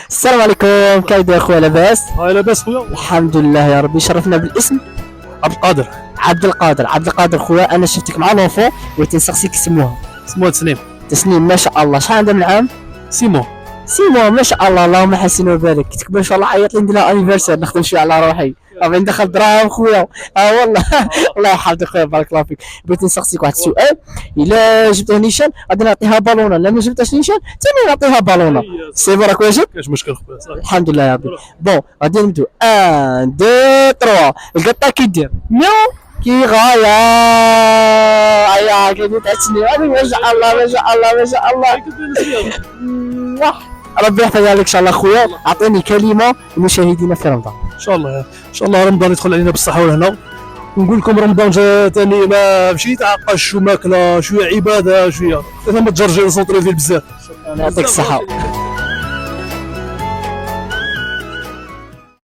السلام عليكم، كيف يا اخويا؟ لاباس؟ هاي لاباس خويا. الحمد لله يا ربي. شرفنا بالاسم. عبد القادر. عبد القادر خويا، انا شفتك مع لونفون بغيت نسقسيك سموها. اسمه تسنيم. تسنيم، ما شاء الله. شحال عندها من عام؟ سيمو. سيمو، ما شاء الله، اللهم حسن وبارك. تكبر ان شاء الله. عيط لي ندير لها انيفرسير نخدم شويه على روحي. راه ندخل دراهم خويا. والله. الله يحفظك خويا، بارك الله فيك. بغيت نسقسيك واحد السؤال. الا جبت نيشان غادي نعطيها بالونه، لا ما جبتهاش نيشان ثاني نعطيها بالونه. سي بون، راك واجد؟ كاش مشكل خويا صافي. الحمد لله يا ربي. بون غادي نبداو 1 2 3. القطه كي دير ميو كي غايا. كي تعسني هذه. ما شاء الله ما شاء الله ما شاء الله. ربي يحفظها لك ان شاء الله خويا. اعطيني كلمه لمشاهدينا في رمضان. ان شاء الله رمضان يدخل علينا بالصحه والهنا. نقول لكم رمضان جا ثاني ما ماشي تعقش وماكله شويه عباده شويه، انا ما تجرجر نصوت فيه بزاف. يعطيك الصحه.